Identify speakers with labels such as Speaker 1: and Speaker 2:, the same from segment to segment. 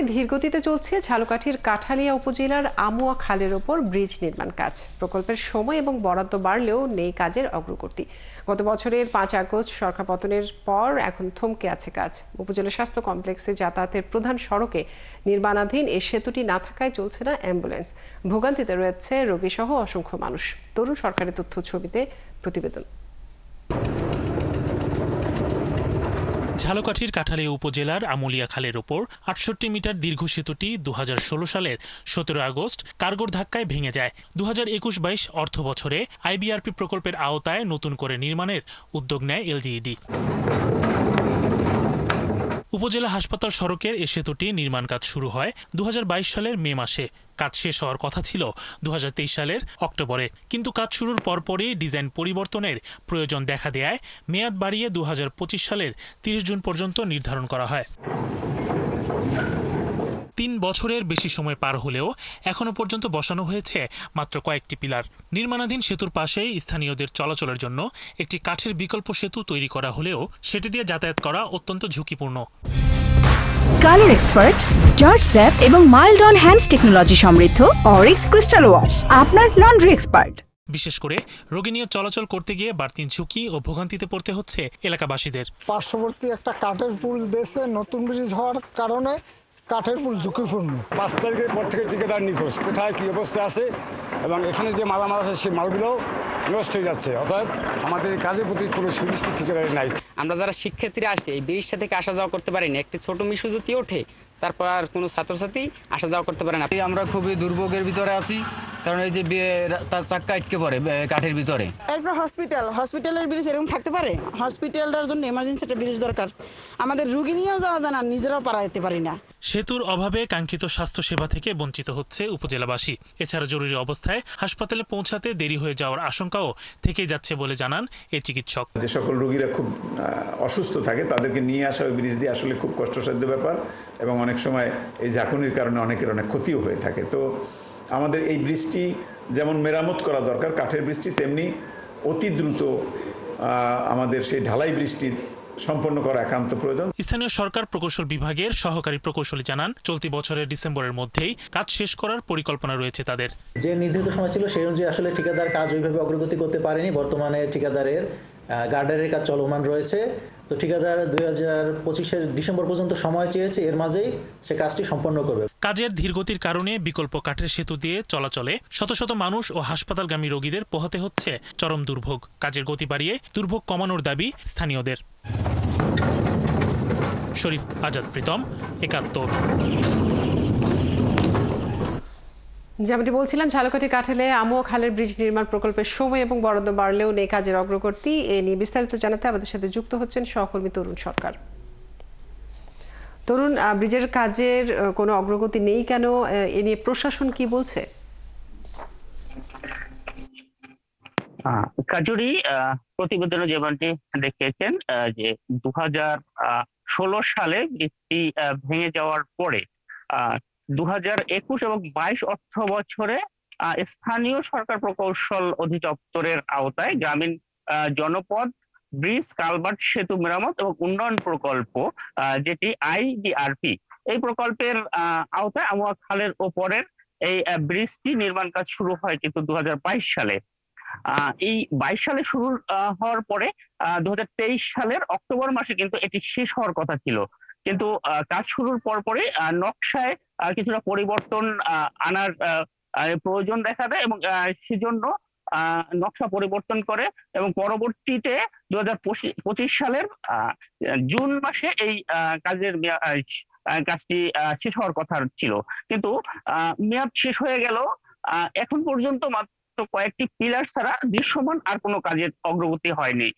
Speaker 1: ধীরগতিতে চলছে ঝালকাঠির কাঠালিয়া উপজেলার আমুয়া খালের ওপর ব্রিজ নির্মাণ কাজ। প্রকল্পের সময় এবং বরাদ্দ বাড়লেও নেই কাজের অগ্রগতি। গত বছরের 5 আগস্ট সরকার পতনের পর এখন থমকে আছে কাজ। উপজেলা স্বাস্থ্য কমপ্লেক্সে যাতায়াতের প্রধান সড়কে নির্মাণাধীন এই সেতুটি না থাকায় চলছে না অ্যাম্বুলেন্স। ভোগান্তিতে রয়েছে রোগীসহ অসংখ্য মানুষ। তরুণ সরকারের তথ্য ছবিতে প্রতিবেদন।
Speaker 2: ঝালকাঠির কাঠালিয়া উপজেলার আমুলিয়া খালের ওপর ৬৮ মিটার দীর্ঘ সেতুটি ২০১৬ সালের ১৭ আগস্ট কার্গোর ধাক্কায় ভেঙে যায়। ২০২১-২২ অর্থ বছরে আইবিআরপি প্রকল্পের আওতায় নতুন করে নির্মাণের উদ্যোগ নেয় এলজিইডি। উপজেলা হাসপাতাল সড়কের এ সেতুটি নির্মাণ কাজ শুরু হয় ২০২২ সালের মে মাসে। কাজ শেষ হওয়ার কথা ছিল ২০২৩ সালের অক্টোবরে, কিন্তু কাজ শুরুর পরপরই ডিজাইন পরিবর্তনের প্রয়োজন দেখা দেয় মেয়াদ বাড়িয়ে ২০২৫ সালের ৩০ জুন পর্যন্ত নির্ধারণ করা হয়। ৩ বছরের বেশি সময় পার হলেও এখনো পর্যন্ত বসানো হয়েছে মাত্র কয়েকটি পিলার। নির্মাণাধীন সেতুর পাশেই স্থানীয়দের চলাচলের জন্য একটি কাঠের বিকল্প সেতু তৈরি করা হলেও সেটি দিয়ে যাতায়াত করা অত্যন্ত ঝুঁকিপূর্ণ।
Speaker 3: কালার এক্সপার্ট, জর্জ স্যাপ এবং মাইল্ড অন হ্যান্ডস টেকনোলজি সমৃদ্ধ অরিক্স ক্রিস্টাল ওয়াশ আপনার লন্ড্রি এক্সপার্ট।
Speaker 2: বিশেষ করে রোগী নিয়ে চলাচল করতে গিয়ে বাড়তি ঝুঁকি ও ভোগান্তিতে পড়তে হচ্ছে এলাকাবাসীদের।
Speaker 4: পার্শ্ববর্তী একটা কাঠের পুল দেশে নতুন ব্রিজ হওয়ার কারণে কাঠের পুল ঝুঁকিপূর্ণ।
Speaker 5: ৫ তারিখের পর থেকে ঠিকাদার নিখোঁজ, কোথায় কী অবস্থা আছে এবং এখানে যে মালামাল আছে সেই মালগুলোও নষ্ট হয়ে যাচ্ছে। অতএব আমাদের এই কাজের প্রতি কোনো সুনিশ্চিত ঠিকাদারি নাই।
Speaker 6: আমরা যারা শিক্ষার্থীরা আসি এই ব্রিজটা থেকে আসা যাওয়া করতে পারিনি। একটি ছোট মিশু যদি ওঠে তারপর আর কোনো ছাত্রছাত্রী আসা যাওয়া করতে পারে না।
Speaker 7: আমরা খুবই দুর্ভোগের ভিতরে আছি, কারণ এই যে তার চাক্কা আটকে পড়ে কাঠের ভিতরে।
Speaker 8: একটা হসপিটালের ব্রিজ এরকম থাকতে পারে? হসপিটালটার জন্য এমার্জেন্সি একটা ব্রিজ দরকার। আমাদের রুগী নিয়েও যাওয়া যায় না, নিজেরাও পারা যেতে পারি না।
Speaker 2: সেতুর অভাবে কাঙ্ক্ষিত স্বাস্থ্য সেবা থেকে বঞ্চিত হচ্ছে উপজেলাবাসী। এছাড়া জরুরি অবস্থায় হাসপাতালে পৌঁছাতে দেরি হয়ে যাওয়ার আশঙ্কাও থেকেই যাচ্ছে বলে জানান এই চিকিৎসক।
Speaker 9: যে সকল রোগীরা খুব অসুস্থ থাকে তাদেরকে নিয়ে আসা ওই ব্রিজ দিয়ে আসলে খুব কষ্টসাধ্য ব্যাপার এবং অনেক সময় এই ঝাঁকুনির কারণে অনেকের অনেক ক্ষতিও হয়ে থাকে। তো আমাদের এই ব্রিজটি যেমন মেরামত করা দরকার কাঠের ব্রিজটি, তেমনি অতি দ্রুত আমাদের সেই ঢালাই ব্রিজটি সম্পন্ন করা একান্ত প্রয়োজন।
Speaker 2: স্থানীয় সরকার প্রকৌশল বিভাগের সহকারী প্রকৌশলী জানান, চলতি বছরের ডিসেম্বরের মধ্যেই কাজ শেষ করার পরিকল্পনা রয়েছে তাদের।
Speaker 10: যে নির্ধারিত সময় ছিল সেই অনুযায়ী আসলে ঠিকাদার কাজ ওইভাবে অগ্রগতি করতে পারেনি। বর্তমানে ঠিকাদারের গার্ডারের কাজ চলমান রয়েছে। তো ঠিকাদার 2025-এর ডিসেম্বর পর্যন্ত সময় চেয়েছে, এর মাঝেই সে কাজটি সম্পন্ন করবে।
Speaker 2: কাজের ধীরগতির কারণে বিকল্প কাঠের সেতু দিয়ে চলাচলে শত শত মানুষ ও হাসপাতালগামী রোগীদের পোহাতে হচ্ছে চরম দুর্ভোগ। কাজের গতি বাড়িয়ে দুর্ভোগ কমানোর দাবি স্থানীয়দের। শরীফ আজাদ প্রীতম, ৭১।
Speaker 1: যেমনটি বলছিলাম, ঝালকাঠি কাঠালে আমুয়া খালের ব্রিজ নির্মাণ প্রকল্পের সময় এবং বরাদ্দ বাড়লেও নেই কাজের অগ্রগতি। এ নিয়ে বিস্তারিত জানাতে আমাদের সাথে যুক্ত হচ্ছেন সহকর্মী তরুণ সরকার। তরুণ, ব্রিজের কাজের কোনো অগ্রগতি নেই কেন, এ নিয়ে প্রশাসন কি বলছে?
Speaker 11: কাজুরি প্রতিবেদনে যেমনটি দেখিয়েছেন যে ২০১৬ সালে ব্রিজটি ভেঙে যাওয়ার পরে ২০২১ এবং ২২ অর্থ বছরে স্থানীয় সরকার প্রকৌশল অধিদপ্তরের আওতায় গ্রামীণ জনপদ ব্রিজ কালভার্ট সেতু মেরামত এবং উন্নয়ন প্রকল্প, যেটি আইবিআরপি, এই প্রকল্পের আওতায় আমুয়া খালের ওপরের এই ব্রিজটি নির্মাণ কাজ শুরু হয় কিন্তু ২০২২ সালে। এই ২২ সালে শুরু হওয়ার পরে ২০২৩ সালের অক্টোবর মাসে কিন্তু এটি শেষ হওয়ার কথা ছিল, কিন্তু কাজ শুরুর পরপরই নকশায় কিছুটা পরিবর্তন আনার প্রয়োজন দেখা দেয় এবং সেজন্য নকশা পরিবর্তন করে এবং পরবর্তীতে ২০২৫ সালের জুন মাসে এই কাজটি শেষ হওয়ার কথা ছিল, কিন্তু মেয়াদ শেষ হয়ে গেল। এখন পর্যন্ত মাত্র কয়েকটি পিলার ছাড়া দৃশ্যমান আর কোনো কাজের অগ্রগতি হয়নি।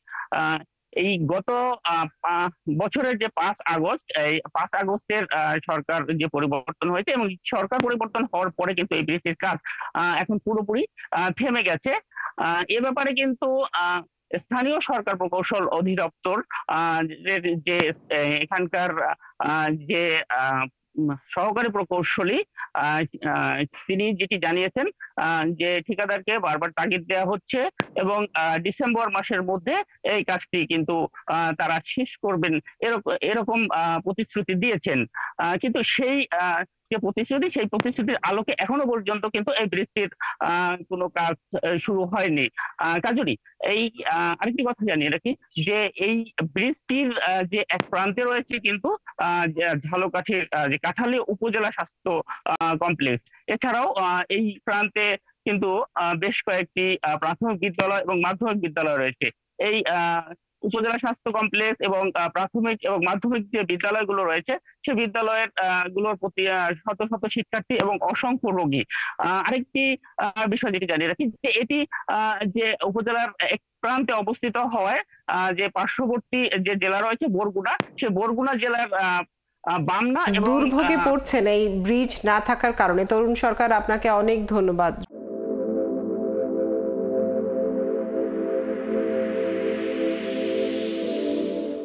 Speaker 11: এই গত বছরের যে ৫ আগস্ট, এই ৫ আগস্টের সরকার যে পরিবর্তন হয়েছে এবং সরকার পরিবর্তন হওয়ার পরে কিন্তু এই ব্রিজের কাজ এখন পুরোপুরি থেমে গেছে। এ ব্যাপারে কিন্তু স্থানীয় সরকার প্রকৌশল অধিদপ্তর যে এখানকার যে সহকারী প্রকৌশলী তিনি যেটি জানিয়েছেন যে ঠিকাদারকে বারবার তাগিদ দেওয়া হচ্ছে এবং ডিসেম্বর মাসের মধ্যে এই কাজটি কিন্তু তারা শেষ করবেন এরকম প্রতিশ্রুতি দিয়েছেন। কিন্তু সেই যে প্রতিশ্রুতি, সেই প্রতিশ্রুতির আলোকে এখনো পর্যন্ত কিন্তু এই ব্রিজটির কোনো কাজ শুরু হয়নি। কাজরি এই আরেকটি কথা জানিয়ে রাখি যে এই ব্রিজটির যে এক প্রান্তে রয়েছে কিন্তু ঝালকাঠির যে কাঠালী উপজেলা স্বাস্থ্য কমপ্লেক্স, এছাড়াও এই প্রান্তে কিন্তু বেশ কয়েকটি প্রাথমিক বিদ্যালয় এবং মাধ্যমিক বিদ্যালয় রয়েছে। এই উপজেলা স্বাস্থ্য কমপ্লেক্স এবং প্রাথমিক এবং মাধ্যমিক যে বিদ্যালয়গুলো রয়েছে সেই বিদ্যালয়ের গুলোর প্রতি শত শত শিক্ষার্থী এবং অসংখ্য রোগী। আরেকটি বিষয় যেটি জানিয়ে রাখি যে এটি যে উপজেলার এক প্রান্তে অবস্থিত হওয়ায় যে পার্শ্ববর্তী যে জেলা রয়েছে বরগুনা, সেই বরগুনা জেলার বামনা এবং
Speaker 1: দুর্ভোগে পড়ছেন এই ব্রিজ না থাকার কারণে। তরুণ সরকার, আপনাকে অনেক ধন্যবাদ।